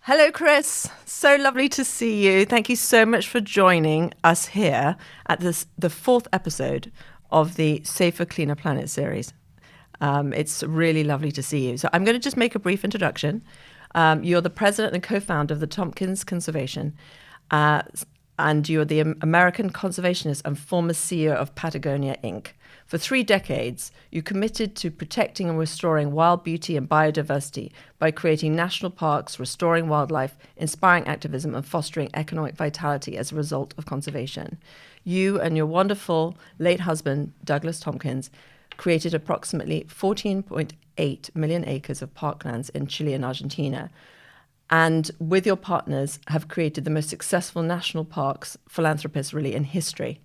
Hello, Chris. So lovely to see you. Thank you so much for joining us here at the fourth episode of the Safer, Cleaner Planet series. It's really lovely to see you. So I'm going to just make a brief introduction. You're the president and co-founder of the Tompkins Conservation, uh, and you're the American conservationist and former CEO of Patagonia Inc. For 3 decades, you committed to protecting and restoring wild beauty and biodiversity by creating national parks, restoring wildlife, inspiring activism, and fostering economic vitality as a result of conservation. You and your wonderful late husband, Douglas Tompkins, created approximately 14.8 million acres of parklands in Chile and Argentina, and with your partners have created the most successful national parks philanthropists really in history.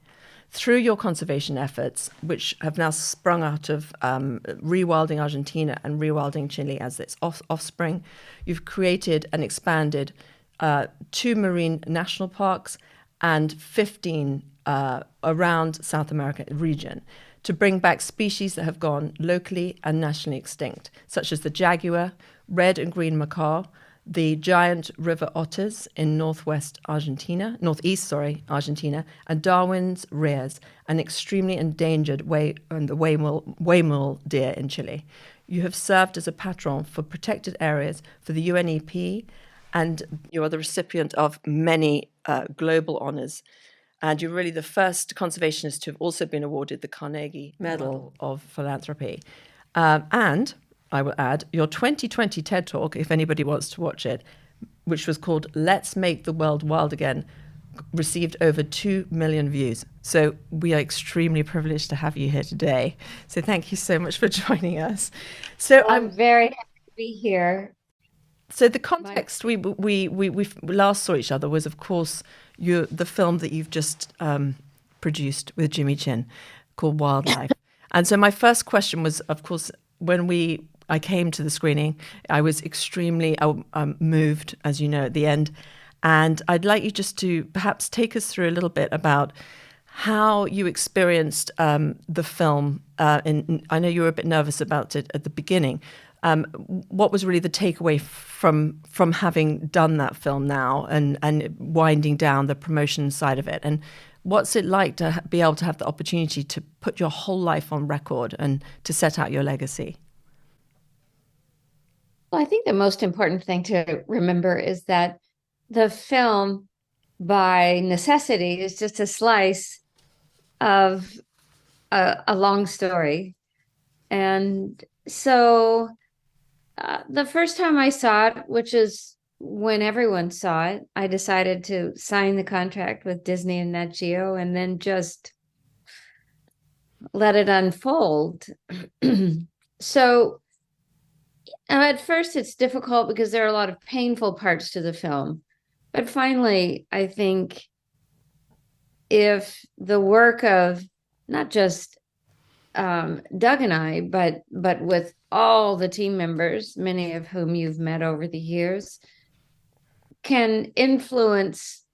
Through your conservation efforts, which have now sprung out of Rewilding Argentina and Rewilding Chile as its offspring, you've created and expanded 2 marine national parks and 15 around South America region to bring back species that have gone locally and nationally extinct, such as the jaguar, red and green macaw, the giant river otters in northeast Argentina, and Darwin's rears, an extremely endangered waymul deer in Chile. You have served as a patron for protected areas for the UNEP, and you are the recipient of many global honors. And you're really the first conservationist to have also been awarded the Carnegie Medal of Philanthropy. And I will add, your 2020 TED Talk, if anybody wants to watch it, which was called Let's Make the World Wild Again, received over 2 million views. So we are extremely privileged to have you here today. So thank you so much for joining us. So I'm very happy to be here. So the context we last saw each other was, of course, the film that you've just produced with Jimmy Chin called Wildlife. And so my first question was, of course, when I came to the screening, I was extremely moved, as you know, at the end. And I'd like you just to perhaps take us through a little bit about how you experienced the film. I know you were a bit nervous about it at the beginning. What was really the takeaway from having done that film now and winding down the promotion side of it? And what's it like to be able to have the opportunity to put your whole life on record and to set out your legacy? Well, I think the most important thing to remember is that the film, by necessity, is just a slice of a long story. And so the first time I saw it, which is when everyone saw it, I decided to sign the contract with Disney and Nat Geo and then just let it unfold. So at first it's difficult because there are a lot of painful parts to the film. But finally, I think if the work of not just Doug and I, but with all the team members, many of whom you've met over the years, can influence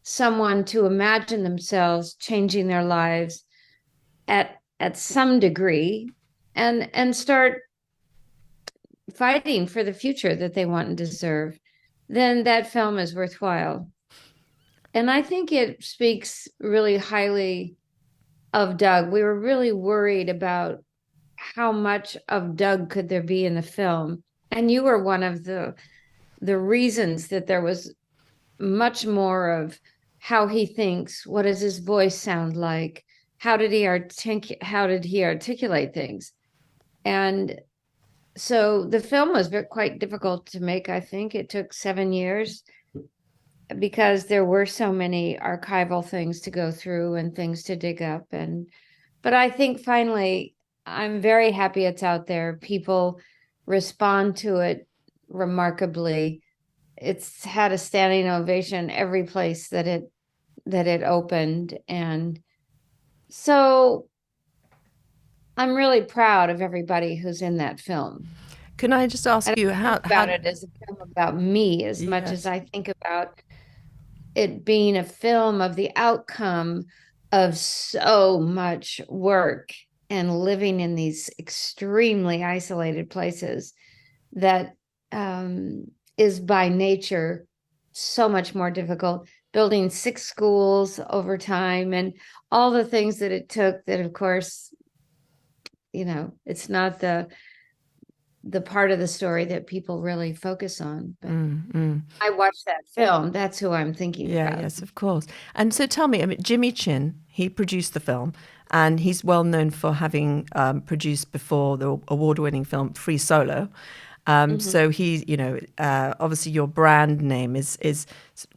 someone to imagine themselves changing their lives at some degree and start fighting for the future that they want and deserve, then that film is worthwhile. And I think it speaks really highly of Doug. We were really worried about how much of Doug could there be in the film. And you were one of the reasons that there was much more of how he thinks, what does his voice sound like, how did he articulate things. And so the film was quite difficult to make. I think it took 7 years because there were so many archival things to go through and things to dig up. But I think finally, I'm very happy it's out there. People respond to it remarkably. It's had a standing ovation every place that it opened. And so I'm really proud of everybody who's in that film. Can I just ask you Think about it as a film about me as much as Yes. I think about it being a film of the outcome of so much work and living in these extremely isolated places that is by nature so much more difficult. Building 6 schools over time and all the things that it took, that of course, it's not the part of the story that people really focus on. But I watched that film. That's who I'm thinking about. Yes, of course. And so tell me, I mean, Jimmy Chin, he produced the film, and he's well known for having produced before the award-winning film Free Solo. So he, obviously your brand name is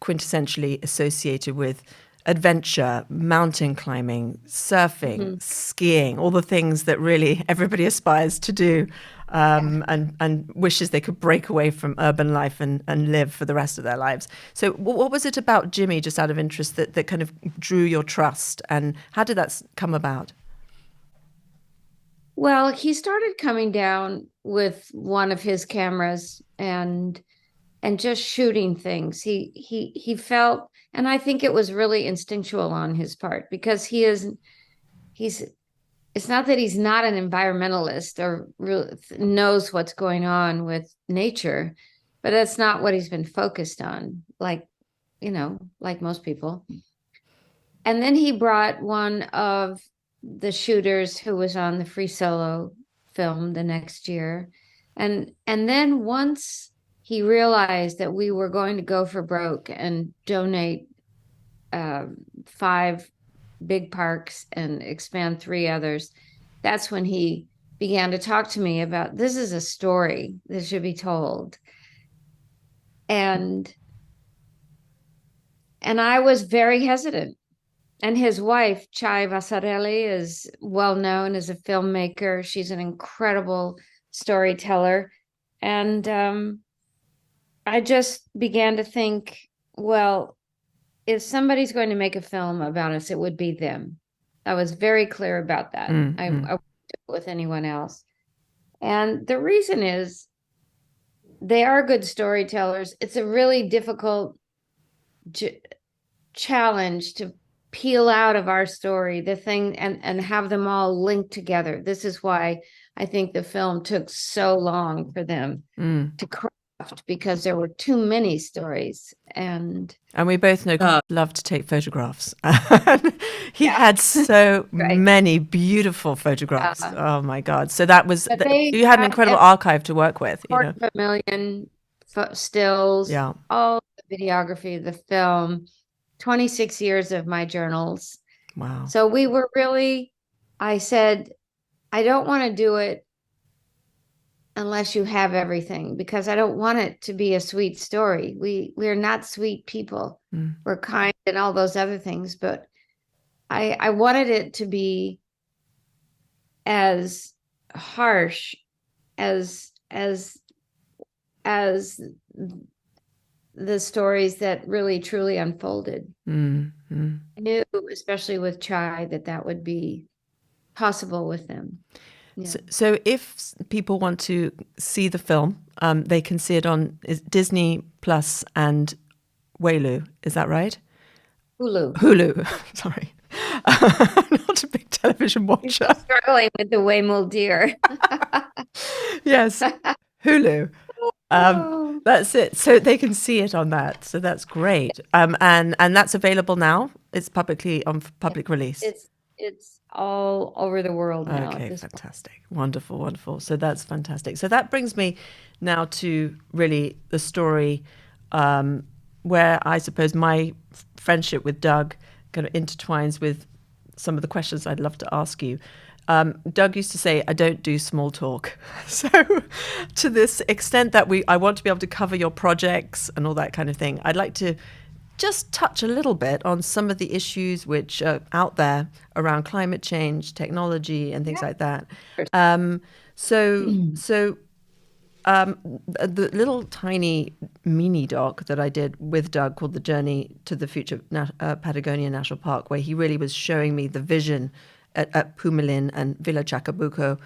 quintessentially associated with adventure, mountain climbing, surfing, skiing, all the things that really everybody aspires to do, and wishes they could break away from urban life and live for the rest of their lives. So what was it about Jimmy, just out of interest, that kind of drew your trust, and how did that come about? Well, he started coming down with one of his cameras and just shooting things. He felt, and I think it was really instinctual on his part, because he's it's not that he's not an environmentalist or really knows what's going on with nature, but that's not what he's been focused on, like most people. And then he brought one of the shooters who was on the Free Solo film the next year. And then once he realized that we were going to go for broke and donate 5 big parks and expand 3 others, that's when he began to talk to me about, this is a story that should be told. And I was very hesitant. And his wife, Chai Vasarhelyi, is well known as a filmmaker. She's an incredible storyteller. And I just began to think, well, if somebody's going to make a film about us, it would be them. I was very clear about that. I wouldn't do it with anyone else. And the reason is they are good storytellers. It's a really difficult challenge to peel out of our story the thing and have them all linked together. This is why I think the film took so long for them to craft, because there were too many stories. And we both know God loved to take photographs. He had so many beautiful photographs. Oh my God! So that was you had an incredible archive to work with. Quarter of a million stills. Yeah. All the videography of the film. 26 years of my journals. Wow. So we were really, I said, I don't want to do it unless you have everything, because I don't want it to be a sweet story. We're not sweet people. We're kind and all those other things, but I wanted it to be as harsh as the stories that really truly unfolded. I knew, especially with Chai, that would be possible with them. Yeah. So if people want to see the film, they can see it on Disney Plus and Wailu. Is that right? Hulu. Sorry. I'm not a big television watcher. You're struggling with the Waymo deer. Yes. Hulu. That's it. So they can see it on that. So that's great. And that's available now. It's publicly on public release. It's all over the world now. Okay, fantastic. Wonderful, wonderful. So that's fantastic. So that brings me now to really the story where I suppose my friendship with Doug kind of intertwines with some of the questions I'd love to ask you. Doug used to say, I don't do small talk. So to this extent that I want to be able to cover your projects and all that kind of thing, I'd like to just touch a little bit on some of the issues which are out there around climate change, technology, and things like that. The little tiny mini doc that I did with Doug called The Journey to the Future Patagonia National Park, where he really was showing me the vision at Pumalin and Villa Chacabuco,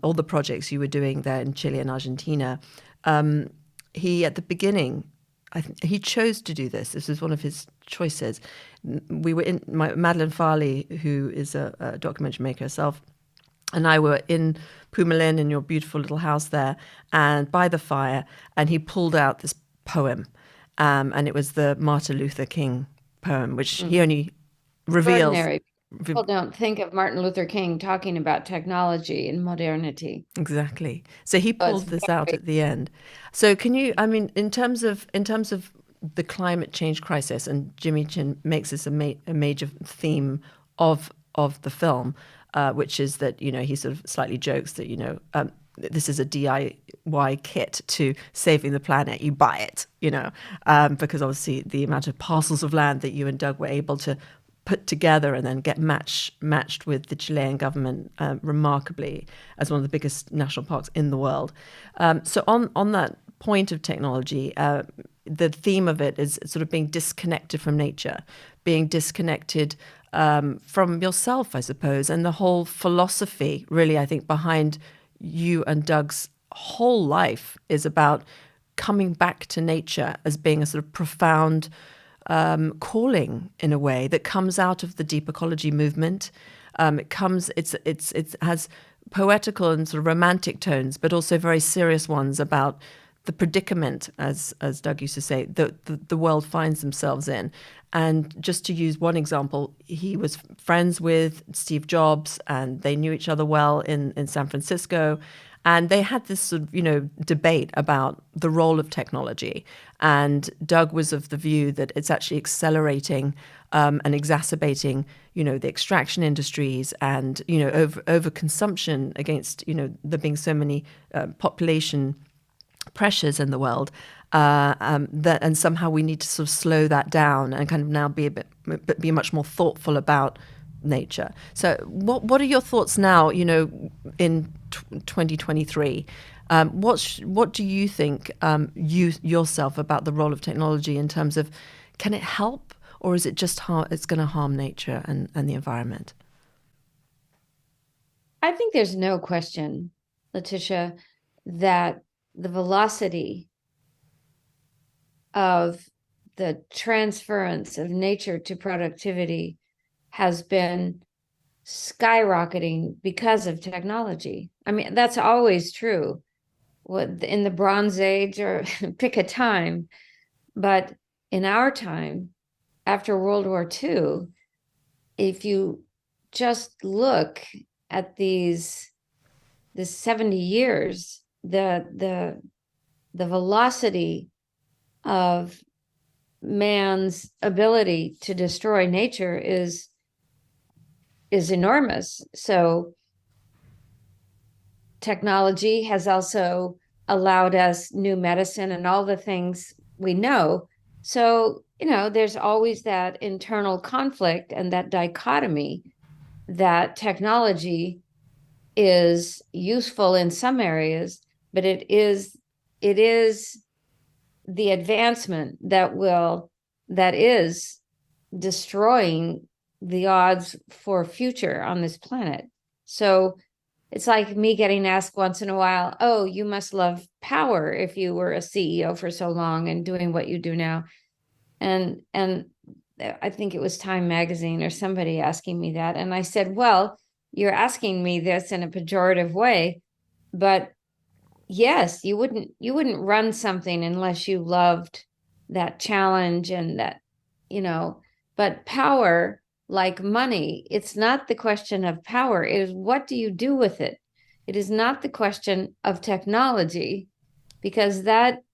all the projects you were doing there in Chile and Argentina. He, at the beginning, he chose to do this. This was one of his choices. We were Madeline Farley, who is a documentary maker herself, and I were in Pumalin, in your beautiful little house there, and by the fire, and he pulled out this poem, and it was the Martin Luther King poem, which he only reveals. Extraordinary. People don't think of Martin Luther King talking about technology and modernity. Exactly. So he So it's pulled this out very, at the end. So can you, I mean, in terms of the climate change crisis, and Jimmy Chin makes this a major theme of the film, which is that, he sort of slightly jokes that, this is a DIY kit to saving the planet. You buy it, because obviously the amount of parcels of land that you and Doug were able to put together and then get matched with the Chilean government remarkably as one of the biggest national parks in the world. So on that point of technology, the theme of it is sort of being disconnected from nature, being disconnected from yourself, I suppose, and the whole philosophy, really, I think, behind you and Doug's whole life is about coming back to nature as being a sort of profound calling, in a way, that comes out of the deep ecology movement. It has poetical and sort of romantic tones, but also very serious ones about the predicament, as Doug used to say, the world finds themselves in. And just to use one example, he was friends with Steve Jobs, and they knew each other well in San Francisco. And they had this sort of, debate about the role of technology. And Doug was of the view that it's actually accelerating and exacerbating, the extraction industries and, over consumption against, there being so many population pressures in the world, and somehow we need to sort of slow that down and kind of now be much more thoughtful about nature. So what are your thoughts now, in 2023? What do you think, you yourself, about the role of technology in terms of, can it help, or is it just it's going to harm nature and the environment? I think there's no question, Laetitia, that the velocity of the transference of nature to productivity has been skyrocketing because of technology. I mean, that's always true. In the Bronze Age, or pick a time, but in our time, after World War II, if you just look at this 70 years, the velocity of man's ability to destroy nature is enormous. So technology has also allowed us new medicine and all the things we know. So, there's always that internal conflict and that dichotomy, that technology is useful in some areas, but it is the advancement that is destroying the odds for future on this planet. So it's like me getting asked once in a while, oh, you must love power if you were a CEO for so long and doing what you do now. And I think it was Time magazine or somebody asking me that. And I said, well, you're asking me this in a pejorative way, but yes, you wouldn't run something unless you loved that challenge and that, but power, like money, it's not the question of power. It is, what do you do with it? It is not the question of technology, because that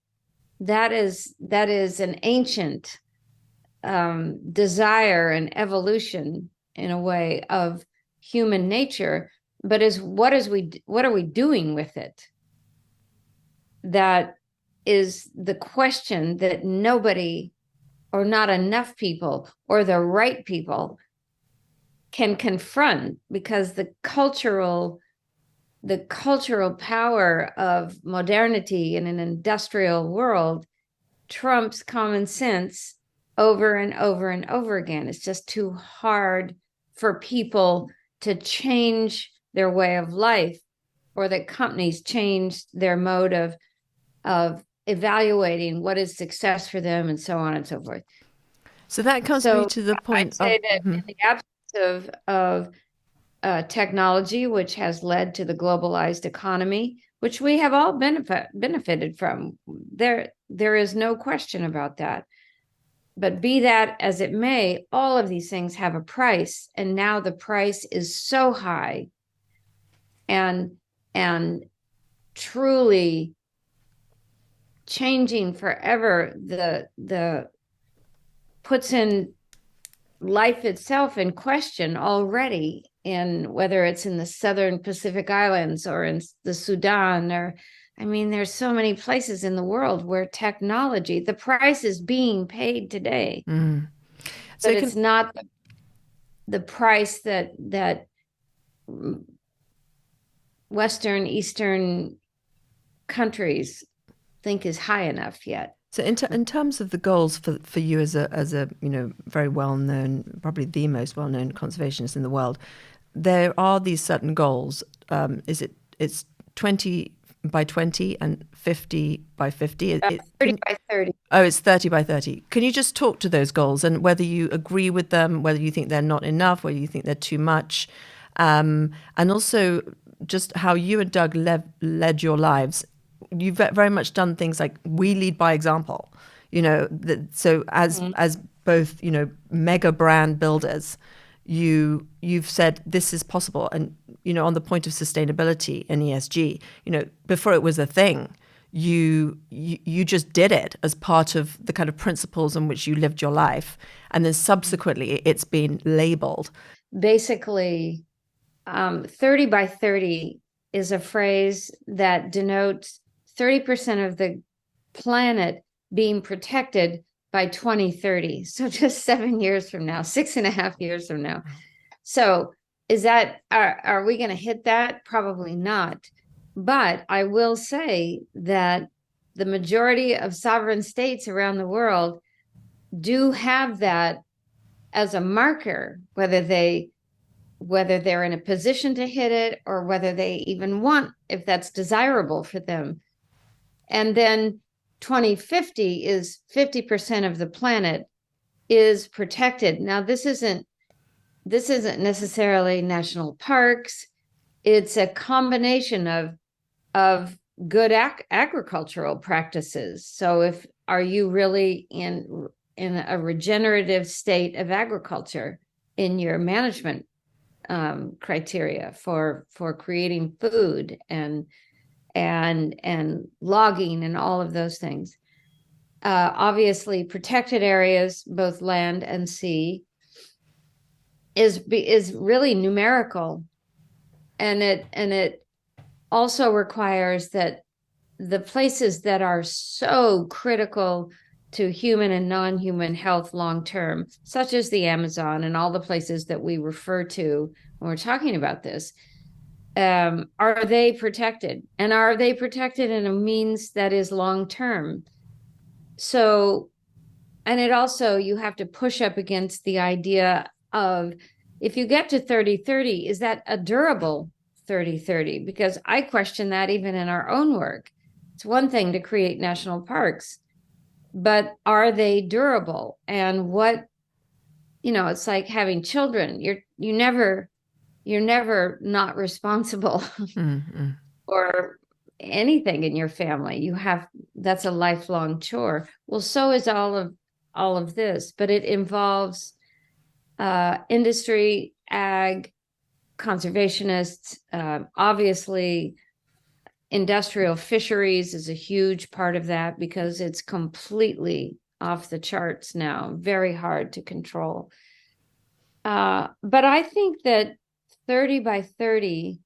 is an ancient desire and evolution, in a way, of human nature. But what are we doing with it? That is the question that nobody, or not enough people, or the right people can confront, because the cultural power of modernity in an industrial world trumps common sense over and over and over again. It's just too hard for people to change their way of life, or that companies change their mode of evaluating what is success for them, and so on and so forth. So that comes me to the point I'd say that in the absence technology, which has led to the globalized economy, which we have all benefited from. There is no question about that. But be that as it may, all of these things have a price, and now the price is so high and truly changing forever the puts in life itself in question already, in whether it's in the southern Pacific Islands or in the Sudan, or I mean, there's so many places in the world where technology, the price is being paid today, So but it's not the price that Western, Eastern countries think is high enough yet. So in terms of the goals for you as a very well known, probably the most well known conservationist in the world, there are these certain goals. It's 20 by 20 and 50 by 50? 30 by 30. Oh, it's 30 by 30. Can you just talk to those goals and whether you agree with them, whether you think they're not enough, whether you think they're too much, and also just how you and Doug led your lives? You've very much done things like we lead by example, so as both, mega brand builders, you've said this is possible. And, on the point of sustainability and ESG, before it was a thing, you just did it as part of the kind of principles in which you lived your life. And then subsequently it's been labeled. Basically, 30 by 30 is a phrase that denotes 30% of the planet being protected by 2030. So just 7 years from now, 6.5 years from now. So are we going to hit that? Probably not. But I will say that the majority of sovereign states around the world do have that as a marker, whether they're in a position to hit it or whether they even want, if that's desirable for them. And then 2050 is 50% of the planet is protected. Now, this isn't necessarily national parks. It's a combination of good agricultural practices. So are you really in a regenerative state of agriculture in your management criteria for creating food and logging and all of those things. Obviously, protected areas, both land and sea, is really numerical, and it also requires that the places that are so critical to human and non-human health long term, such as the Amazon and all the places that we refer to when we're talking about this, are they protected? And are they protected in a means that is long term? So, and it also, you have to push up against the idea of, if you get to 30-30, is that a durable 30-30? Because I question that even in our own work. It's one thing to create national parks, but are they durable? And what, it's like having children. You're never not responsible for anything in your family. That's a lifelong chore. Well, so is all of this, but it involves industry, ag, conservationists, obviously industrial fisheries is a huge part of that because it's completely off the charts now, very hard to control. But I think that 30 by 30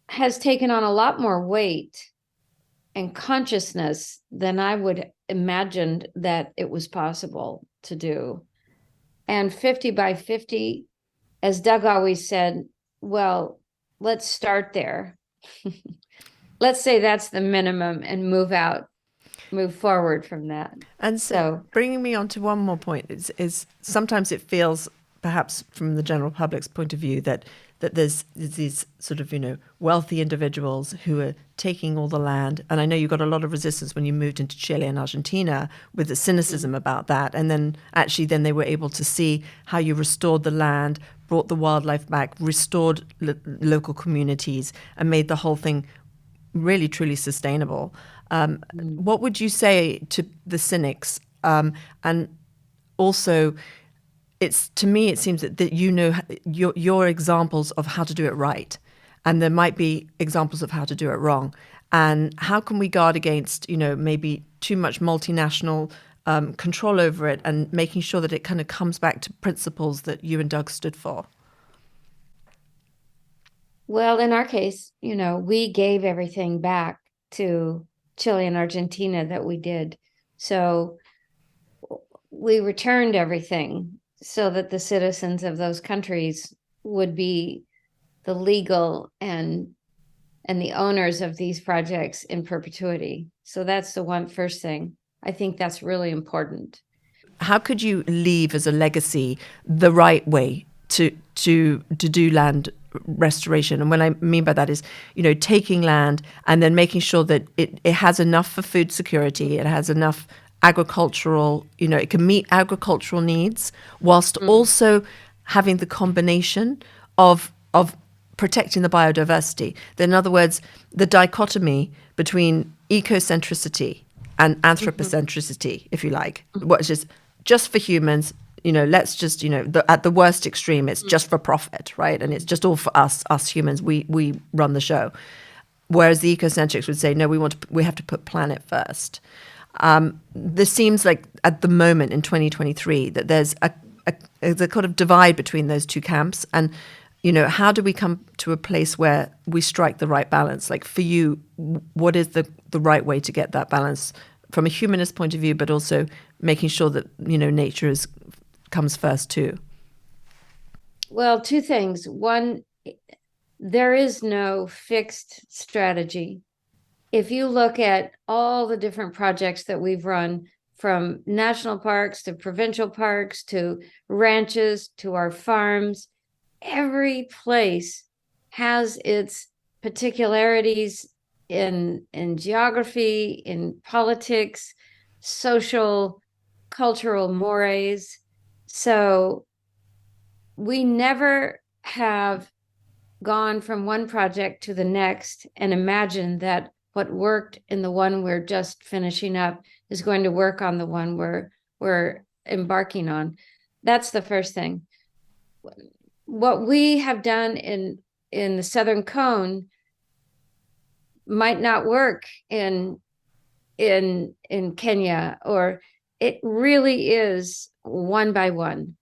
has taken on a lot more weight and consciousness than I would imagined that it was possible to do. And 50 by 50, as Doug always said, well, let's start there. Let's say that's the minimum and move forward from that. And so bringing me on to one more point is sometimes it feels, perhaps from the general public's point of view, that that there's these sort of, wealthy individuals who are taking all the land. And I know you got a lot of resistance when you moved into Chile and Argentina with the cynicism about that. And then then they were able to see how you restored the land, brought the wildlife back, restored local communities, and made the whole thing really, truly sustainable. What would you say to the cynics? And also, to me, it seems that your examples of how to do it right, and there might be examples of how to do it wrong. And how can we guard against, maybe too much multinational control over it, and making sure that it kind of comes back to principles that you and Doug stood for? Well, in our case, we gave everything back to Chile and Argentina that we did. So we returned everything so that the citizens of those countries would be the legal and the owners of these projects in perpetuity. So that's the first thing. I think that's really important. How could you leave as a legacy the right way to do land restoration? And what I mean by that is, taking land and then making sure that it has enough for food security, it has enough agricultural, it can meet agricultural needs, whilst also having the combination of protecting the biodiversity. In other words, the dichotomy between ecocentricity and anthropocentricity, if you like, which is just for humans. Let's just, at the worst extreme, it's just for profit, right? And it's just all for us humans. We run the show. Whereas the ecocentrics would say, no, we have to put planet first. This seems like at the moment in 2023 that there's a kind of divide between those two camps. And, how do we come to a place where we strike the right balance? Like for you, what is the right way to get that balance from a humanist point of view, but also making sure that, nature comes first too? Well, two things. One, there is no fixed strategy. If you look at all the different projects that we've run, from national parks to provincial parks to ranches to our farms, every place has its particularities in geography, in politics, social, cultural mores. So we never have gone from one project to the next and imagined that what worked in the one we're just finishing up is going to work on the one we're embarking on. That's the first thing. What we have done in the Southern Cone might not work in Kenya, or it really is one by one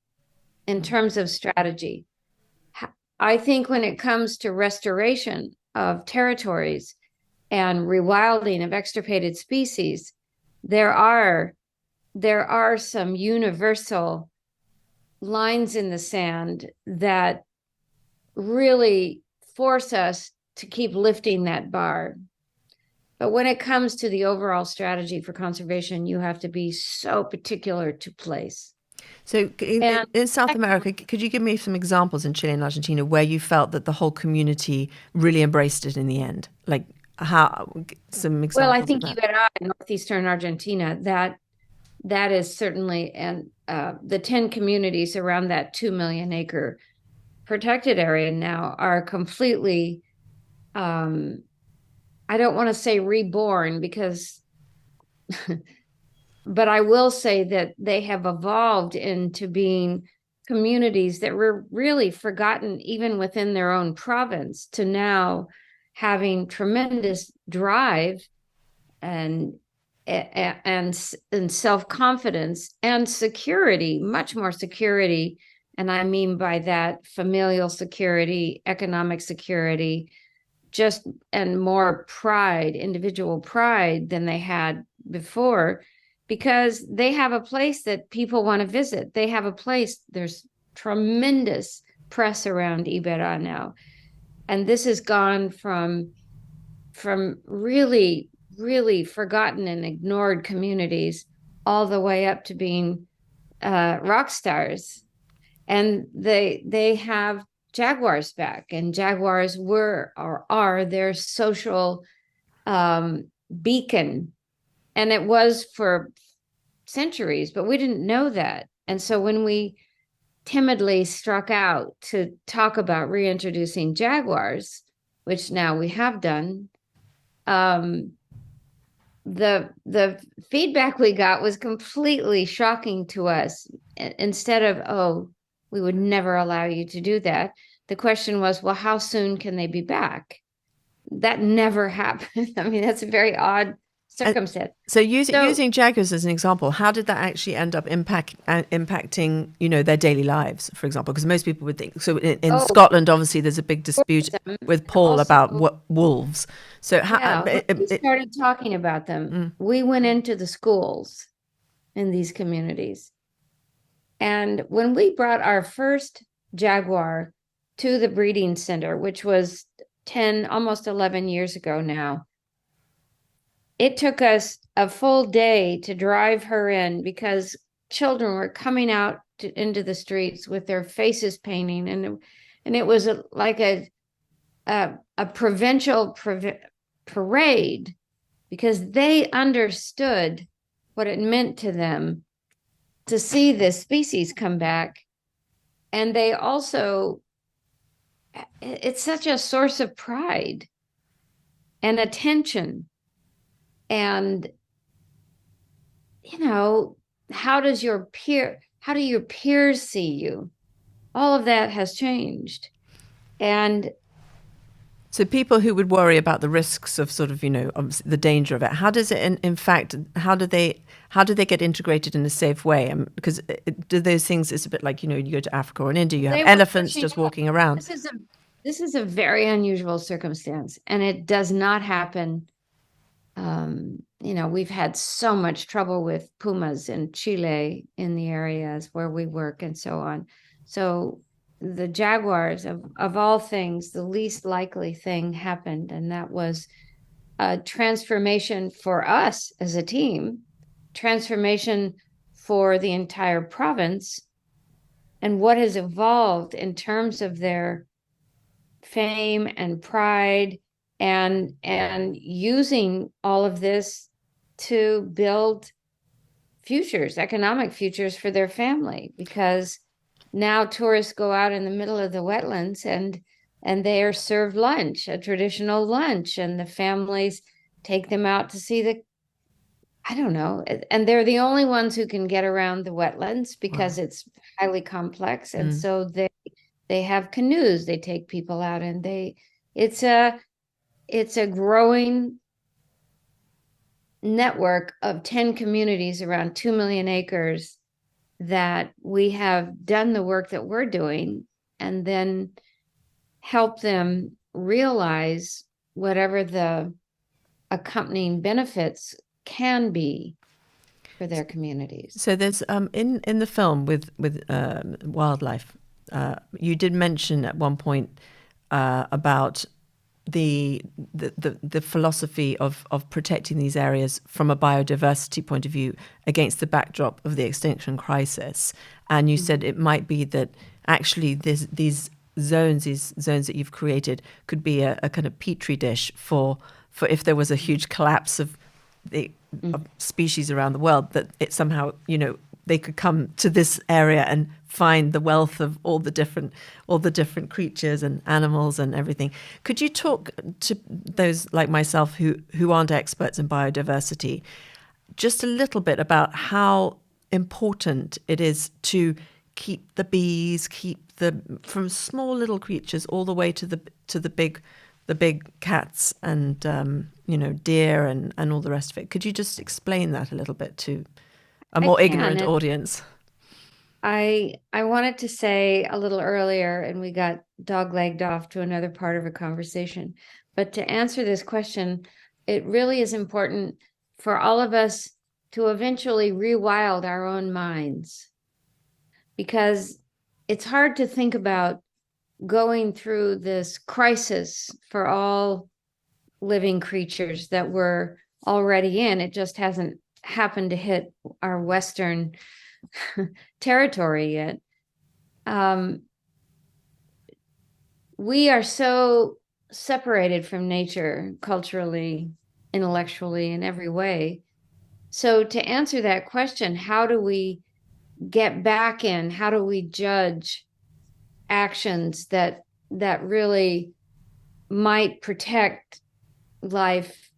in terms of strategy. I think when it comes to restoration of territories and rewilding of extirpated species, there are some universal lines in the sand that really force us to keep lifting that bar. But when it comes to the overall strategy for conservation, you have to be so particular to place. So in South America, could you give me some examples in Chile and Argentina where you felt that the whole community really embraced it in the end? Like some examples? Well, I think Iberá in northeastern Argentina, that is certainly, and the 10 communities around that 2 million acre protected area now are completely, I don't want to say reborn because, but I will say that they have evolved into being communities that were really forgotten even within their own province, to now having tremendous drive and self-confidence and security, much more security. And I mean by that familial security, economic security, and more pride, individual pride than they had before, because they have a place that people want to visit. They have a place, there's tremendous press around Iberá now. And this has gone from really, really forgotten and ignored communities all the way up to being rock stars. And they have jaguars back, and jaguars were or are their social beacon, and it was for centuries, but we didn't know that. And so when we timidly struck out to talk about reintroducing jaguars, which now we have done, the feedback we got was completely shocking to us. Instead of, oh, we would never allow you to do that, the question was, well, how soon can they be back? That never happened. I mean, that's a very odd circumstance. So using jaguars as an example, how did that actually end up impacting, their daily lives, for example? Because most people would think, so in Scotland, obviously, there's a big dispute with Paul about wolves. So how we started talking about them. We went into the schools in these communities. And when we brought our first jaguar to the breeding center, which was 10, almost 11 years ago now, it took us a full day to drive her in because children were coming out into the streets with their faces painting. And it was like a provincial parade, because they understood what it meant to them to see this species come back. And they also, it's such a source of pride and attention. And, how do your peers see you? All of that has changed. And so people who would worry about the risks of sort of, the danger of it, how does it, in fact, how do they get integrated in a safe way? Because do those things, it's a bit like, you go to Africa or in India, you have elephants just walking around. This is a very unusual circumstance, and it does not happen. We've had so much trouble with pumas in Chile, in the areas where we work and so on. So the jaguars, of all things, the least likely thing happened. And that was a transformation for us as a team, transformation for the entire province, and what has evolved in terms of their fame and pride, and using all of this to build economic futures for their family, because now tourists go out in the middle of the wetlands and they are served lunch, a traditional lunch, and the families take them out to see and they're the only ones who can get around the wetlands because it's highly complex. And so they have canoes, they take people out, and it's a growing network of 10 communities around 2 million acres that we have done the work that we're doing, and then help them realize whatever the accompanying benefits can be for their communities. So there's in the film with wildlife, you did mention at one point about the philosophy of protecting these areas from a biodiversity point of view against the backdrop of the extinction crisis. And you said it might be that actually these zones that you've created could be a kind of petri dish for if there was a huge collapse of the of species around the world, that it somehow, they could come to this area and find the wealth of all the different creatures and animals and everything. Could you talk to those like myself who aren't experts in biodiversity just a little bit about how important it is to keep the bees, from small little creatures all the way to the big cats and deer and all the rest of it? Could you just explain that a little bit to a more ignorant audience? I wanted to say a little earlier, and we got dog-legged off to another part of a conversation, but to answer this question, it really is important for all of us to eventually rewild our own minds, because it's hard to think about going through this crisis for all living creatures that we're already in. It just hasn't happened to hit our Western territory yet. we are so separated from nature culturally, intellectually, in every way. So to answer that question, how do we get back in? How do we judge actions that really might protect life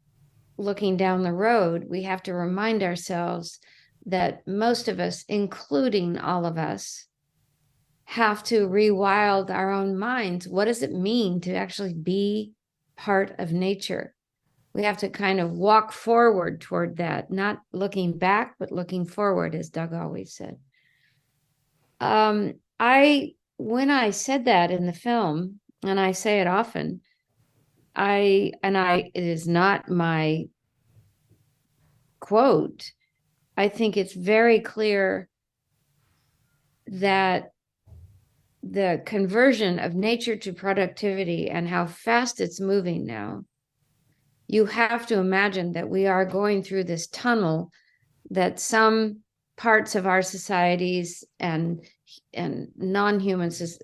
looking down the road? We have to remind ourselves that most of us, including all of us, have to rewild our own minds. What does it mean to actually be part of nature? We have to kind of walk forward toward that, not looking back, but looking forward, as Doug always said. I when I said that in the film, and I say it often, it is not my quote. I think it's very clear that the conversion of nature to productivity and how fast it's moving now, you have to imagine that we are going through this tunnel that some parts of our societies and non-humans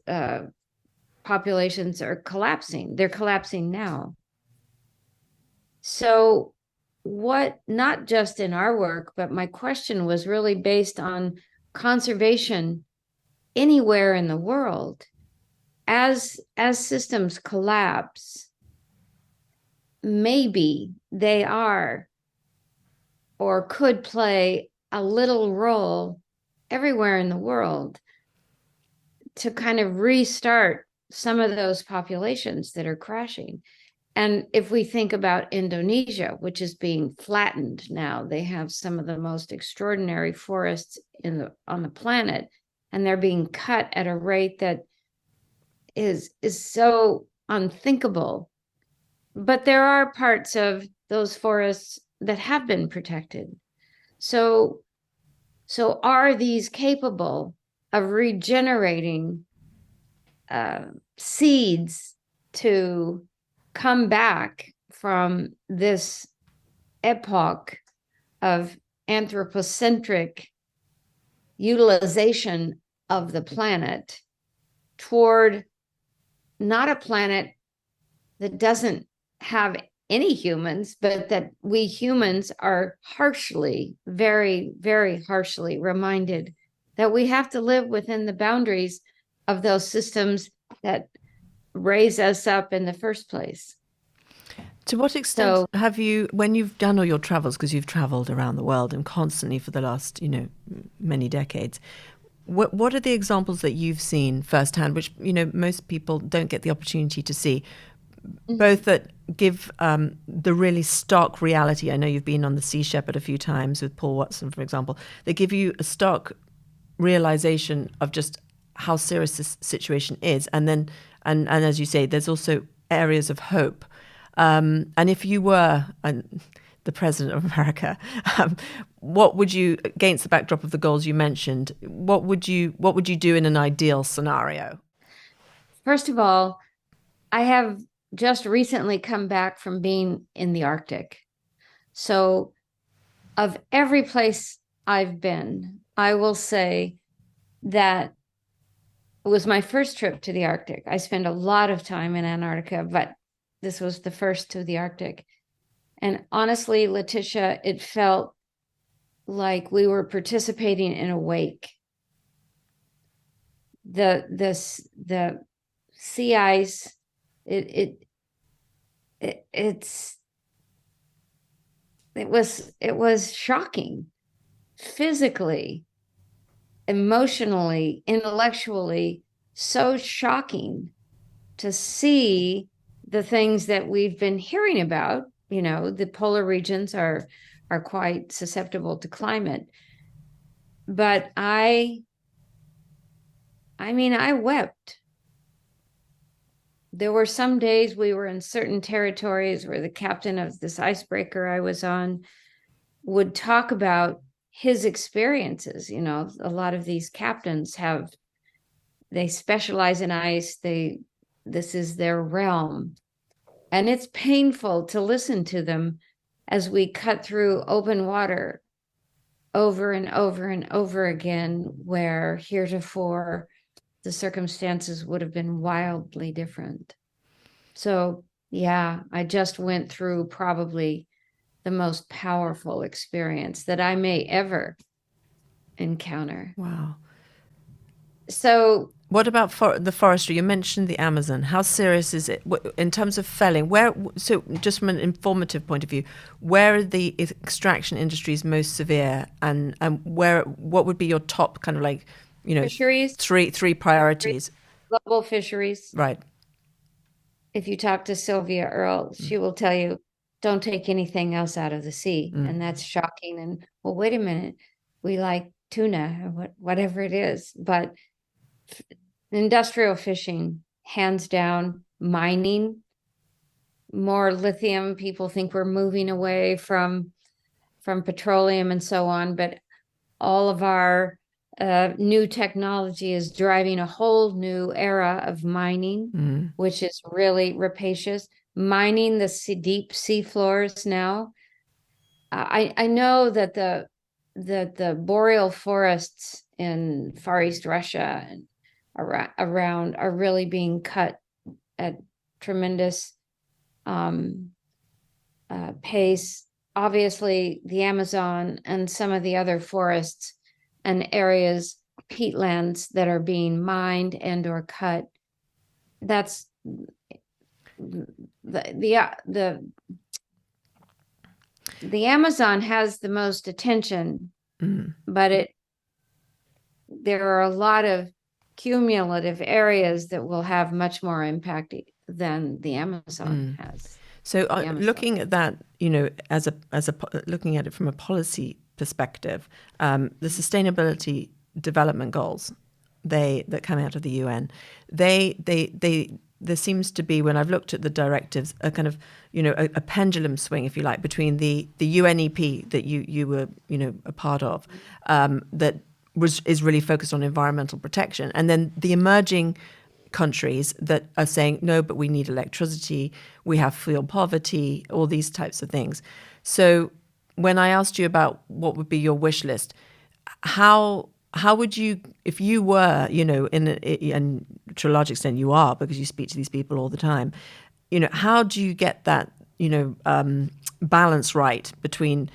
populations are collapsing. They're collapsing now. So what, not just in our work, but my question was really based on conservation anywhere in the world. As systems collapse, maybe they are or could play a little role everywhere in the world to kind of restart some of those populations that are crashing. And if we think about Indonesia, which is being flattened now, they have some of the most extraordinary forests on the planet, and they're being cut at a rate that is so unthinkable. But there are parts of those forests that have been protected. So are these capable of regenerating seeds to come back from this epoch of anthropocentric utilization of the planet toward not a planet that doesn't have any humans, but that we humans are harshly, very, very harshly reminded that we have to live within the boundaries of those systems that raise us up in the first place. To what extent have you, when you've done all your travels, because you've traveled around the world and constantly for the last, many decades, what are the examples that you've seen firsthand, which, most people don't get the opportunity to see, both that give the really stark reality? I know you've been on the Sea Shepherd a few times with Paul Watson, for example. They give you a stark realization of just how serious this situation is. And then, and as you say, there's also areas of hope. And if you were the president of America, what would you, against the backdrop of the goals you mentioned, what would you do in an ideal scenario? First of all, I have just recently come back from being in the Arctic. So of every place I've been, I will say that it was my first trip to the Arctic. I spent a lot of time in Antarctica, but this was the first to the Arctic. And honestly, Laetitia, it felt like we were participating in a wake. The sea ice, it was shocking, physically, emotionally, intellectually, so shocking to see the things that we've been hearing about. The polar regions are quite susceptible to climate. But I wept. There were some days we were in certain territories where the captain of this icebreaker I was on would talk about his experiences. A lot of these captains they specialize in ice. This is their realm. And it's painful to listen to them as we cut through open water over and over and over again, where heretofore the circumstances would have been wildly different. So, yeah, I just went through probably the most powerful experience that I may ever encounter. Wow. So, What about the forestry? You mentioned the Amazon. How serious is it in terms of felling? So just from an informative point of view, where are the extraction industries most severe, and what would be your top kind of like, fisheries, three priorities? global fisheries. Right. If you talk to Sylvia Earle, she will tell you, don't take anything else out of the sea. And that's shocking. And well, wait a minute, we like tuna or whatever it is. But industrial fishing, hands down, mining, more lithium. People think we're moving away from petroleum and so on, but all of our new technology is driving a whole new era of mining, which is really rapacious. Mining the deep sea floors now. I know that the boreal forests in Far East Russia and around are really being cut at tremendous pace. Obviously, the Amazon and some of the other forests and areas, peatlands that are being mined and or cut. That's the Amazon has the most attention, but there are a lot of cumulative areas that will have much more impact than the Amazon has. So looking at that, looking at it from a policy perspective, the Sustainability Development Goals, that come out of the UN, there seems to be, when I've looked at the directives, a kind of, a pendulum swing, if you like, between the UNEP that you were, a part of, that is really focused on environmental protection, and then the emerging countries that are saying, no, but we need electricity, we have fuel poverty, all these types of things. So when I asked you about what would be your wish list, how would you, if you were, and to a large extent you are, because you speak to these people all the time, how do you get that, balance right between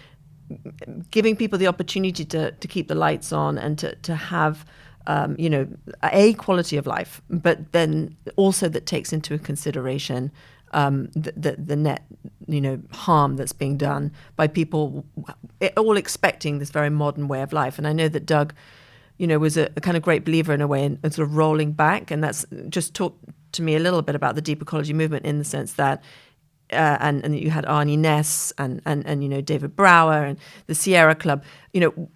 giving people the opportunity to keep the lights on and to have a quality of life, but then also that takes into consideration the net, harm that's being done by people all expecting this very modern way of life. And I know that Doug, was a kind of great believer in a way in sort of rolling back. And that's just talked to me a little bit about the deep ecology movement in the sense that and you had Arnie Ness and David Brower and the Sierra Club,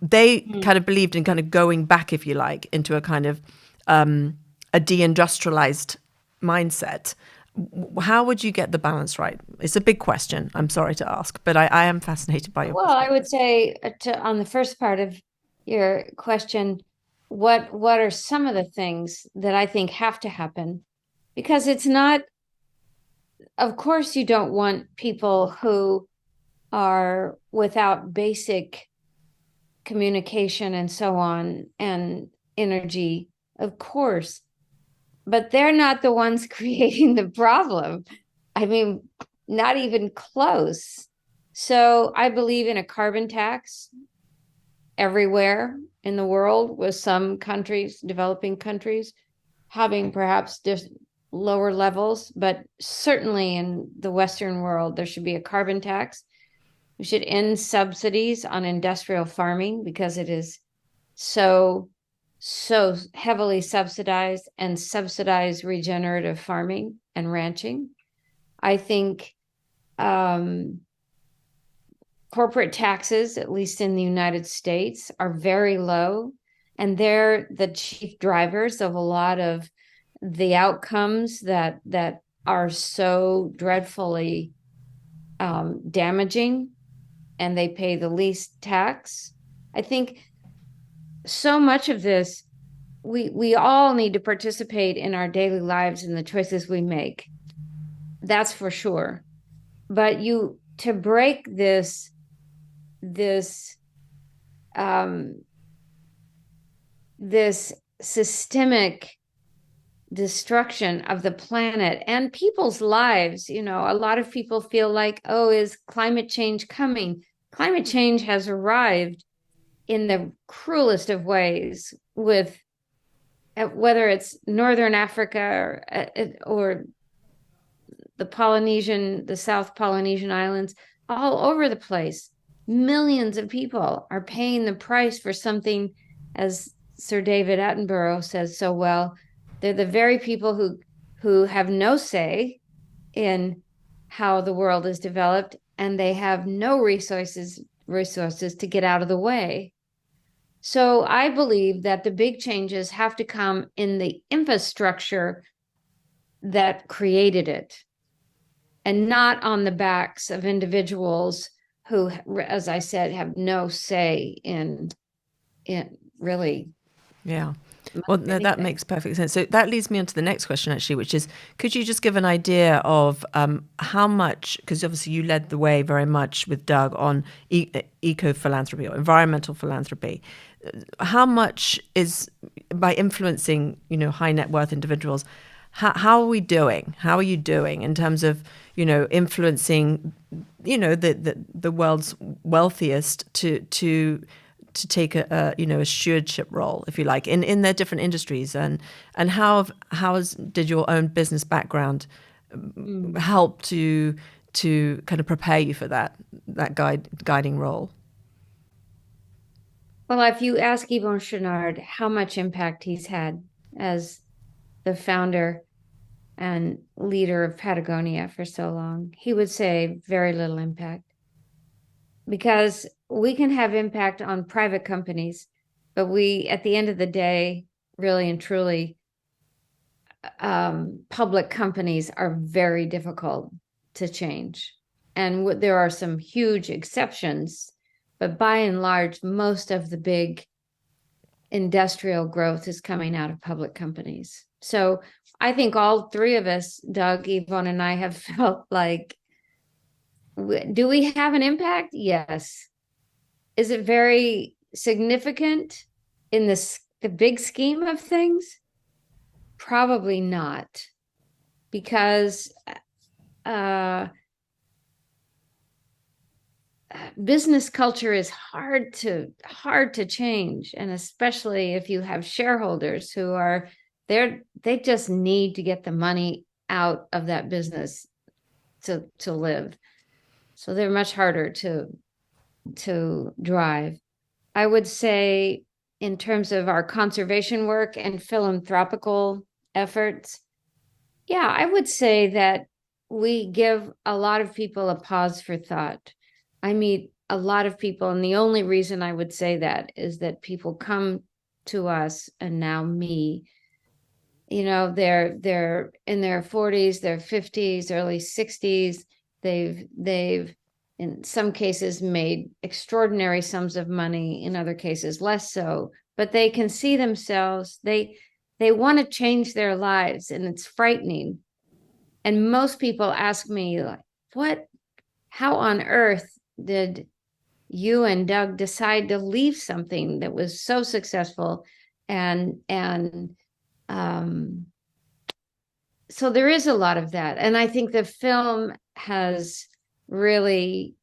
they kind of believed in kind of going back, if you like, into a kind of a deindustrialized mindset. How would you get the balance right? It's a big question. I'm sorry to ask, but I am fascinated by your I would say on the first part of your question, what are some of the things that I think have to happen? Because it's not, of course, you don't want people who are without basic communication and so on and energy, of course, but they're not the ones creating the problem. I mean, not even close. So I believe in a carbon tax everywhere in the world, with some countries, developing countries, having perhaps just lower levels, but certainly in the Western world, there should be a carbon tax. We should end subsidies on industrial farming because it is so heavily subsidized, and subsidize regenerative farming and ranching. I think corporate taxes, at least in the United States, are very low, and they're the chief drivers of a lot of the outcomes that are so dreadfully damaging, and they pay the least tax. I think so much of this, we all need to participate in our daily lives and the choices we make. That's for sure. But to break this systemic destruction of the planet and people's lives. You know, a lot of people feel like, oh, is climate change coming? Climate change has arrived in the cruelest of ways, with whether it's Northern Africa or the South Polynesian Islands, all over the place. Millions of people are paying the price for something, as Sir David Attenborough says so well. They're the very people who have no say in how the world is developed, and they have no resources to get out of the way. So I believe that the big changes have to come in the infrastructure that created it, and not on the backs of individuals who, as I said, have no say in really. Yeah. Well, no, that makes perfect sense. So that leads me on to the next question, actually, which is, could you just give an idea of how much, because obviously you led the way very much with Doug on eco-philanthropy or environmental philanthropy. How much is, by influencing, high net worth individuals, how are we doing? How are you doing in terms of, influencing, the world's wealthiest to take a stewardship role, if you like, in their different industries, and did your own business background help to kind of prepare you for that guiding role? Well, if you ask Yvon Chouinard how much impact he's had as the founder and leader of Patagonia for so long, he would say very little impact. Because we can have impact on private companies, but we, at the end of the day, really and truly, public companies are very difficult to change. And there are some huge exceptions, but by and large, most of the big industrial growth is coming out of public companies. So I think all three of us, Doug, Yvonne, and I, have felt like, do we have an impact? Yes. Is it very significant in the big scheme of things? Probably not, because business culture is hard to change, and especially if you have shareholders who are there, they just need to get the money out of that business to live. So they're much harder to drive. I would say, in terms of our conservation work and philanthropical efforts, yeah, I would say that we give a lot of people a pause for thought. I meet a lot of people, and the only reason I would say that is that people come to us, and now me, they're in their 40s, their 50s, early 60s. They've in some cases made extraordinary sums of money, in other cases less so, but they can see themselves, they want to change their lives, and it's frightening. And most people ask me, like, how on earth did you and Doug decide to leave something that was so successful? And so there is a lot of that. And I think the film has really,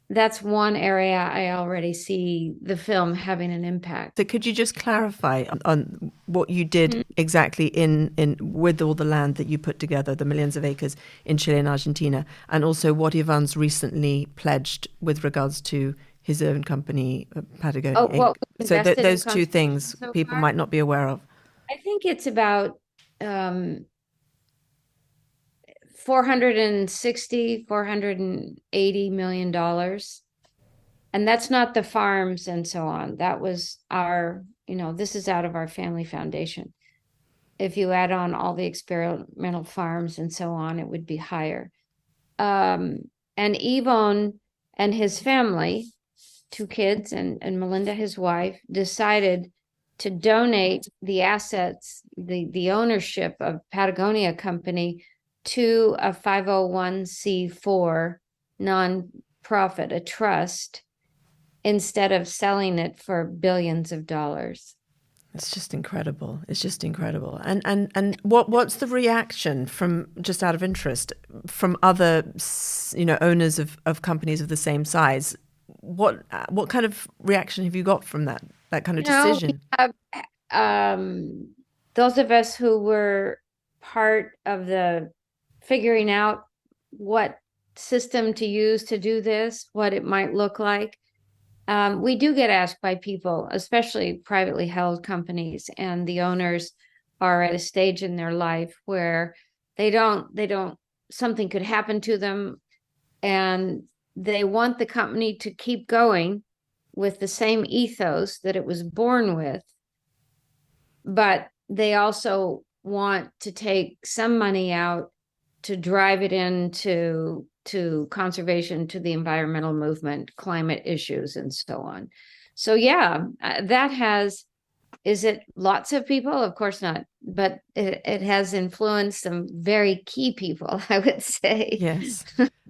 that's one area I already see the film having an impact. So could you just clarify on what you did exactly in with all the land that you put together, the millions of acres in Chile and Argentina, and also what Yvonne's recently pledged with regards to his own company, Patagonia Inc. So those two things people might not be aware of. I think it's about 480 million dollars. And that's not the farms and so on. That was this is out of our family foundation. If you add on all the experimental farms and so on, it would be higher. And Yvon and his family, 2 kids, and Melinda, his wife, decided to donate the assets, the ownership of Patagonia Company, to a 501c4 nonprofit, a trust, instead of selling it for billions of dollars. It's just incredible. It's just incredible. And what's the reaction from, just out of interest, from other owners of companies of the same size? What kind of reaction have you got from that kind of decision? Um, those of us who were part of the figuring out what system to use to do this, what it might look like. We do get asked by people, especially privately held companies, and the owners are at a stage in their life where something could happen to them, and they want the company to keep going with the same ethos that it was born with, but they also want to take some money out to drive it into conservation, to the environmental movement, climate issues, and so on. So yeah, is it lots of people? Of course not, but it has influenced some very key people, I would say. Yes,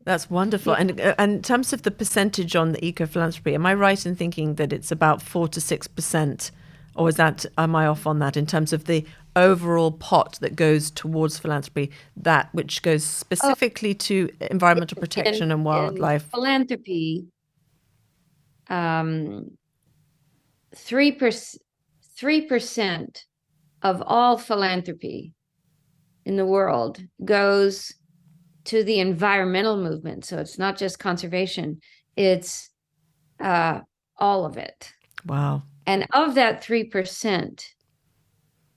that's wonderful. Yeah. And in terms of the percentage on the eco-philanthropy, am I right in thinking that it's about 4 to 6%, or am I off on that in terms of the overall pot that goes towards philanthropy, that which goes specifically to environmental protection and wildlife? In philanthropy, 3% of all philanthropy in the world goes to the environmental movement. So it's not just conservation, it's all of it. Wow. And of that 3%,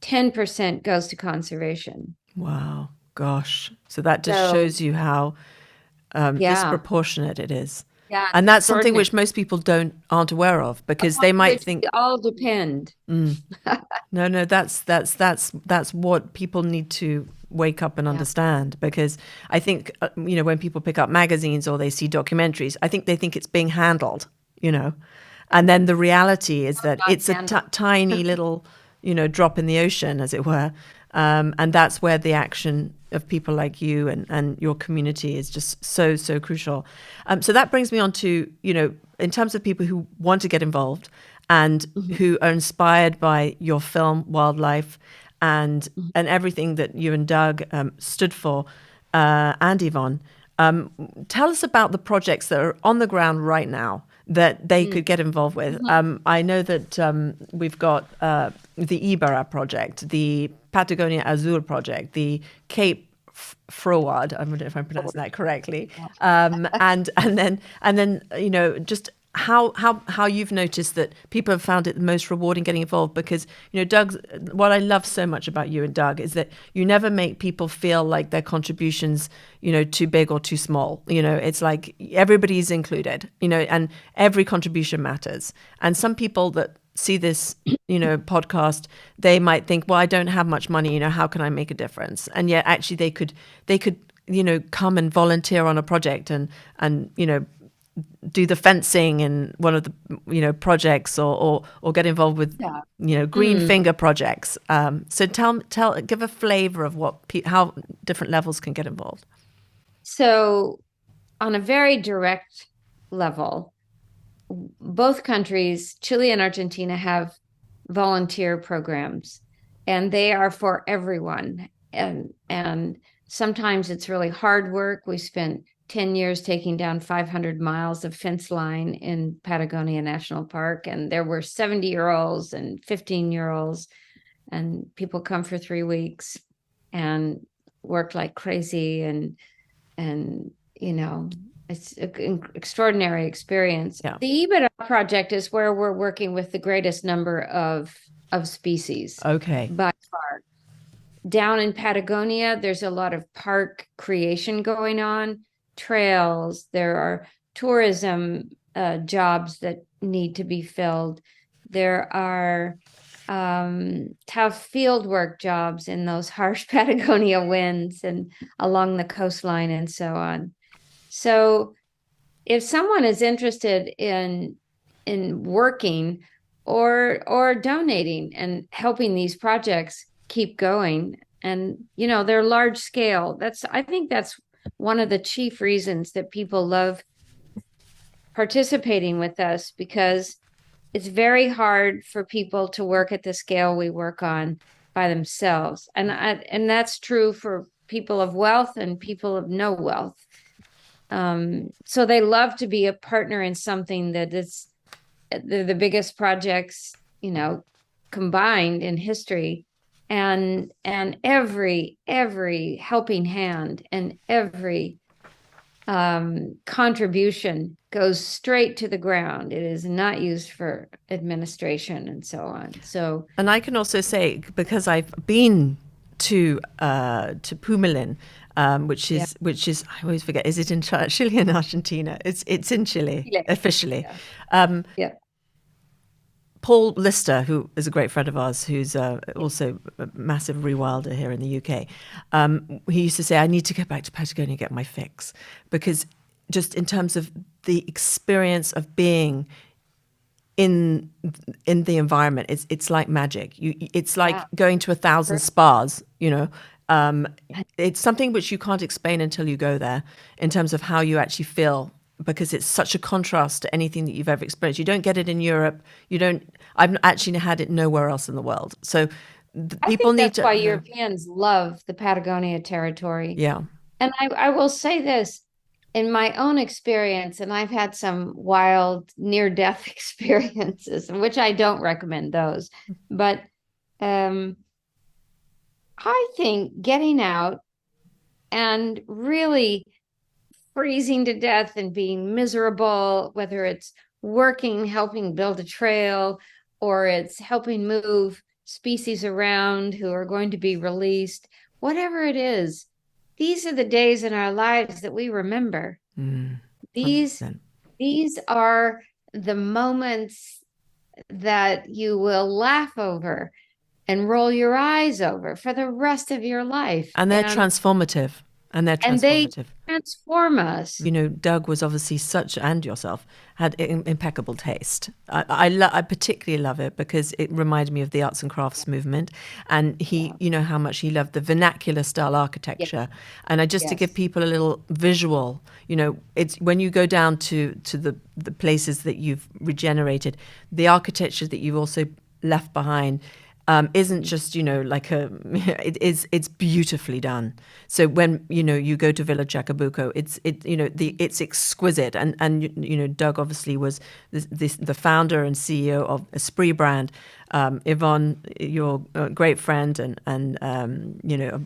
10% goes to conservation. Wow. Gosh. So that just shows you how disproportionate it is. Yeah, and that's something which most people aren't aware of, because they might think we all depend. No, that's what people need to wake up and understand, because I think when people pick up magazines or they see documentaries, I think they think it's being handled, and then the reality is that it's a tiny little drop in the ocean, as it were, and that's where the action of people like you and your community is just so crucial. So that brings me on to, in terms of people who want to get involved and who are inspired by your film Wildlife and everything that you and Doug stood for, and Yvonne, tell us about the projects that are on the ground right now that they could get involved with. I know that we've got the Ibarra project, the Patagonia Azul project, the Cape Froward, I wonder if I'm pronouncing that correctly, and then just how you've noticed that people have found it the most rewarding getting involved, because what I love so much about you and Doug is that you never make people feel like their contributions too big or too small. It's like everybody's included, and every contribution matters. And some people that see this podcast, they might think, well, I don't have much money, how can I make a difference? And yet actually they could come and volunteer on a project and do the fencing in one of the projects, or get involved with green finger projects. So give a flavor of how different levels can get involved. So on a very direct level, both countries, Chile and Argentina, have volunteer programs, and they are for everyone. And sometimes it's really hard work. We spent 10 years taking down 500 miles of fence line in Patagonia National Park, and there were 70-year-olds and 15-year-olds, and people come for 3 weeks and work like crazy, and it's an extraordinary experience. Yeah. The Ibarra project is where we're working with the greatest number of species. Okay. By far. Down in Patagonia, there's a lot of park creation going on, trails. There are tourism jobs that need to be filled. There are tough field work jobs in those harsh Patagonia winds and along the coastline and so on. So if someone is interested in working or donating and helping these projects keep going, and they're large scale, I think that's one of the chief reasons that people love participating with us, because it's very hard for people to work at the scale we work on by themselves. And that's true for people of wealth and people of no wealth. So they love to be a partner in something that is the biggest projects, combined in history. And every helping hand and every contribution goes straight to the ground. It is not used for administration and so on. So, and I can also say, because I've been to Pumalin, which is I always forget. Is it in Chile and Argentina? It's in Chile officially. Yeah. Paul Lister, who is a great friend of ours, who's also a massive rewilder here in the UK, he used to say, I need to get back to Patagonia and get my fix, because just in terms of the experience of being in the environment, it's like magic. It's like going to 1,000 spas, it's something which you can't explain until you go there, in terms of how you actually feel, because it's such a contrast to anything that you've ever experienced. You don't get it in Europe. I've actually had it nowhere else in the world. So people need to. That's why Europeans love the Patagonia territory. Yeah. And I will say this, in my own experience, and I've had some wild near-death experiences, which I don't recommend those, but I think getting out and really freezing to death and being miserable, whether it's working, helping build a trail, or it's helping move species around who are going to be released, whatever it is, these are the days in our lives that we remember. These are the moments that you will laugh over and roll your eyes over for the rest of your life. And they're transformative. And they transform us. Doug was obviously and yourself had impeccable taste. I particularly love it because it reminded me of the arts and crafts movement, and he, how much he loved the vernacular style architecture. Yes. And to give people a little visual, it's when you go down to the places that you've regenerated, the architecture that you've also left behind. Isn't just it's beautifully done. So when you go to Villa Chacabuco, it's exquisite, and Doug obviously was the founder and CEO of Esprit brand. Yvonne, your great friend, and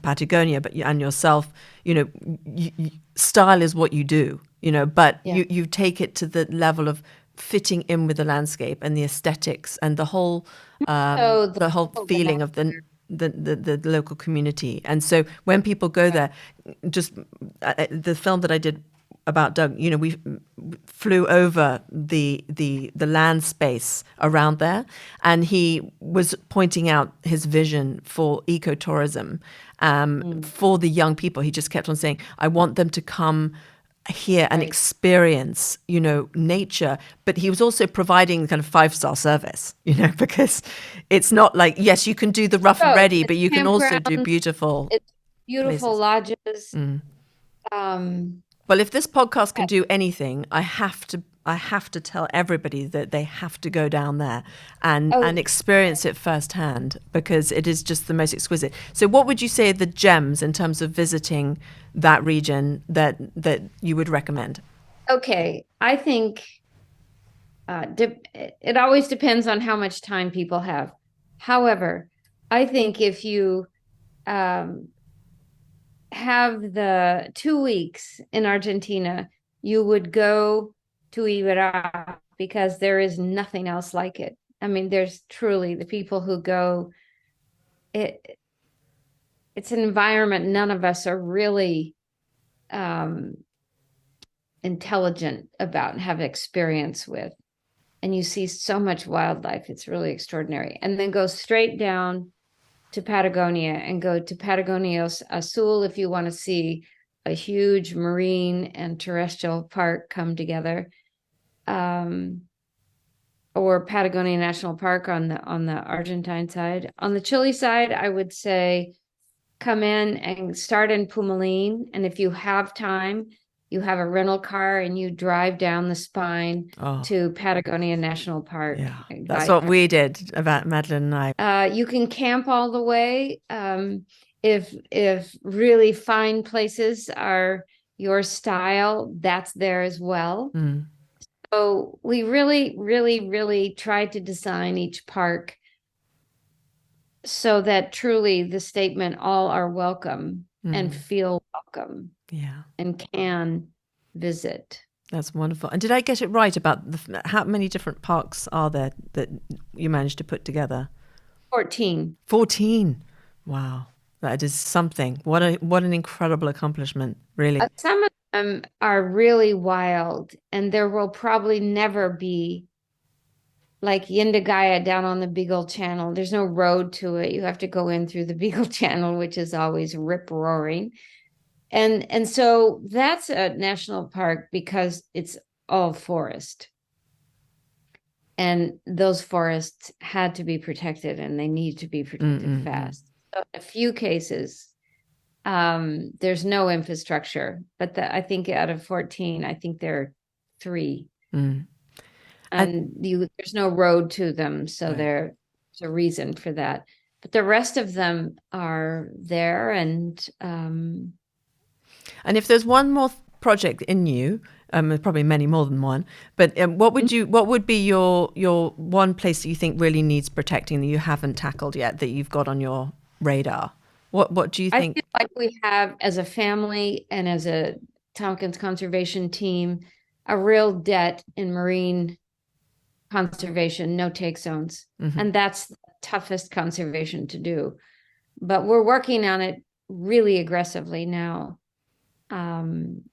Patagonia, and yourself, style is what you do, but you take it to the level of fitting in with the landscape and the aesthetics and the whole feeling of the local community. And so when people go there, just the film that I did about Doug, we flew over the land space around there, and he was pointing out his vision for ecotourism for the young people. He just kept on saying, I want them to come here and experience, nature. But he was also providing kind of 5-star service, because it's not like, yes, you can do the rough and ready, but you can also do beautiful places. Lodges. Well, if this podcast can do anything, I have to tell everybody that they have to go down there and experience it firsthand, because it is just the most exquisite. So what would you say are the gems in terms of visiting that region that you would recommend? Okay, I think it always depends on how much time people have. However, I think if you have the 2 weeks in Argentina, you would go to Iberá, because there is nothing else like it. I mean, there's truly the people who go, it's an environment none of us are really intelligent about and have experience with. And you see so much wildlife. It's really extraordinary. And then go straight down to Patagonia and go to Patagonia Azul if you want to see a huge marine and terrestrial park come together. Or Patagonia National Park on the Argentine side. On the Chile side, I would say come in and start in Pumalin. And if you have time, You have a rental car and you drive down the spine Oh, to Patagonia National Park. yeah. That's what we did, about Madeline and I. You can camp all the way. If really fine places are your style, that's there as well. Mm, So we really, really, really tried to design each park so that truly the statement, all are welcome and feel welcome yeah. and can visit. That's wonderful. And did I get it right about how many different parks are there that you managed to put together? 14. 14. Wow. That is something. What an incredible accomplishment, really. Some of them are really wild, and there will probably never be like Yindagaya down on the Beagle Channel. There's no road to it. You have to go in through the Beagle Channel, which is always rip roaring. And so that's a national park because it's all forest. And those forests had to be protected, and they need to be protected fast. So in a few cases, there's no infrastructure, but I think out of 14, I think there are 3. And there's no road to them, so Right. there's a reason for that. But the rest of them are there, and if there's one more project in you, there's probably many more than one, but what would be your one place that you think really needs protecting that you haven't tackled yet, that you've got on your radar? What do you think? I feel like we have, as a family and as a Tompkins conservation team, a real debt in marine conservation, no-take zones. And that's the toughest conservation to do. But we're working on it really aggressively now. And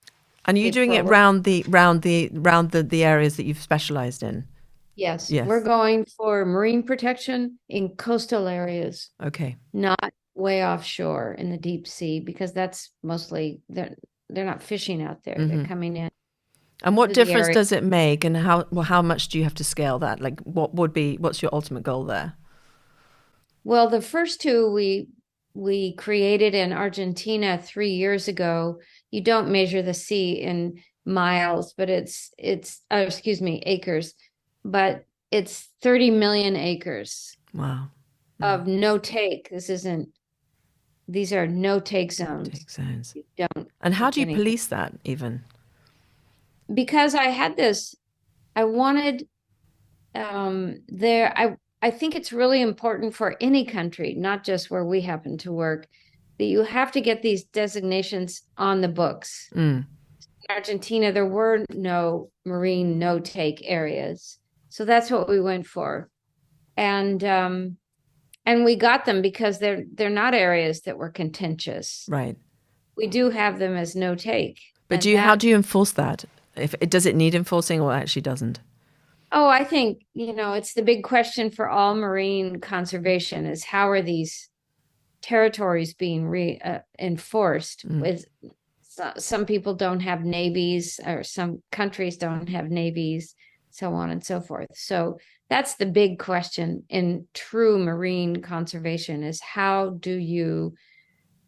are you doing it round the areas that you've specialized in? Yes. Yes. We're going for marine protection in coastal areas. Okay. Not way offshore in the deep sea, because that's mostly they're not fishing out there. They're coming in. And what difference does it make, and how much do you have to scale that? Like, what's your ultimate goal there? Well, the first 2 we created in Argentina 3 years ago. You don't measure the sea in miles, but it's acres, but it's 30 million acres. Wow. Of no take. These are no take zones. Take zones. You don't. And how do you police that even? Because I had this, I wanted I think it's really important for any country, not just where we happen to work, that you have to get these designations on the books. In Argentina, there were no marine no-take areas. So that's what we went for. And we got them because they're not areas that were contentious. Right. We do have them as no-take. But how do you enforce that? Does it need enforcing, or actually doesn't? Oh, I think, it's the big question for all marine conservation is, how are these territories being enforced? With some people don't have navies, or some countries don't have navies, so on and so forth. So that's the big question in true marine conservation, is how do you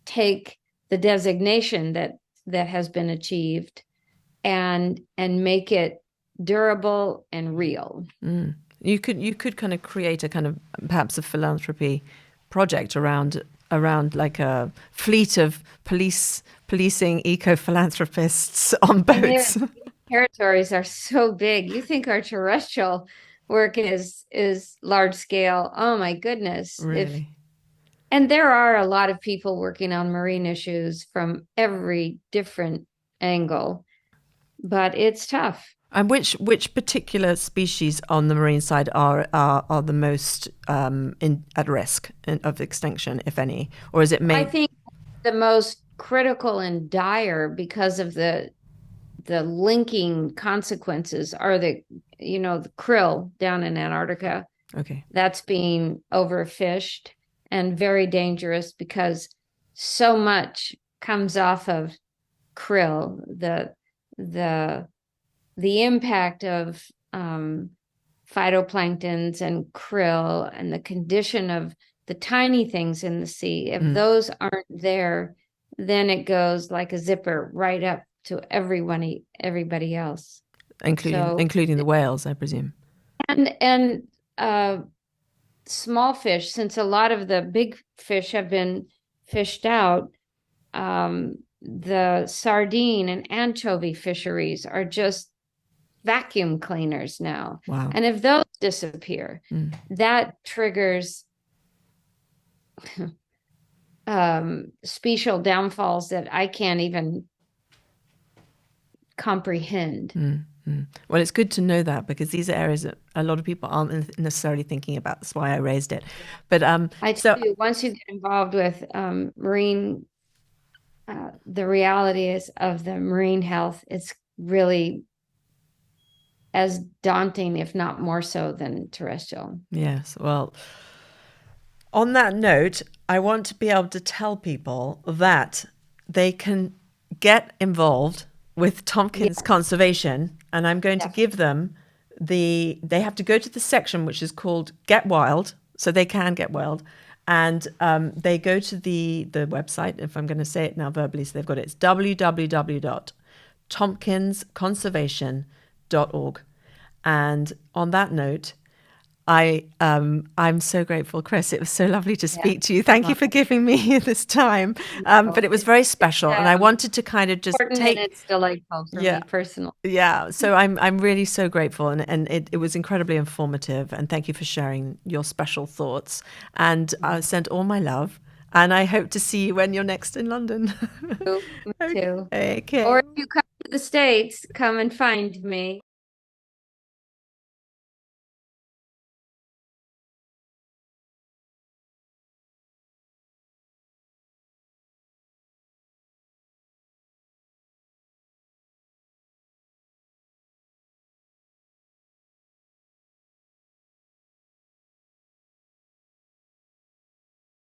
take the designation that has been achieved and make it durable and real. You could kind of create a kind of perhaps a philanthropy project around like a fleet of policing eco-philanthropists on boats. Territories are so big. You think our terrestrial work is large scale. Oh my goodness. Really? And there are a lot of people working on marine issues from every different angle, but it's tough. And which particular species on the marine side are the most at risk of extinction, if any, or is it? I think the most critical and dire, because of the linking consequences, are the krill down in Antarctica. Okay, that's being overfished and very dangerous, because so much comes off of krill. The impact of phytoplanktons and krill and the condition of the tiny things in the sea, if those aren't there, then it goes like a zipper right up to everybody else. Including the whales, I presume. And small fish, since a lot of the big fish have been fished out, the sardine and anchovy fisheries are just vacuum cleaners now. Wow. And if those disappear, that triggers special downfalls that I can't even comprehend. Well, it's good to know that, because these are areas that a lot of people aren't necessarily thinking about. That's why I raised it. But I tell you, once you get involved with marine, the reality is of the marine health, it's really as daunting, if not more so, than terrestrial. Yes. Well, on that note, I want to be able to tell people that they can get involved with Tompkins Conservation, and I'm going to give them they have to go to the section which is called Get Wild, so they can get wild, and they go to the website, if I'm going to say it now verbally, so they've got it. It's www.tompkinsconservation.org. And on that note, I'm so grateful, Chris. It was so lovely to speak to you. Thank you for giving me this time. But it was very special, and I wanted to kind of just take. And it's delightful for me personally. Yeah, so I'm really so grateful, and it was incredibly informative. And thank you for sharing your special thoughts. And I send all my love, and I hope to see you when you're next in London. Me too. Okay. Or if you come to the States, come and find me.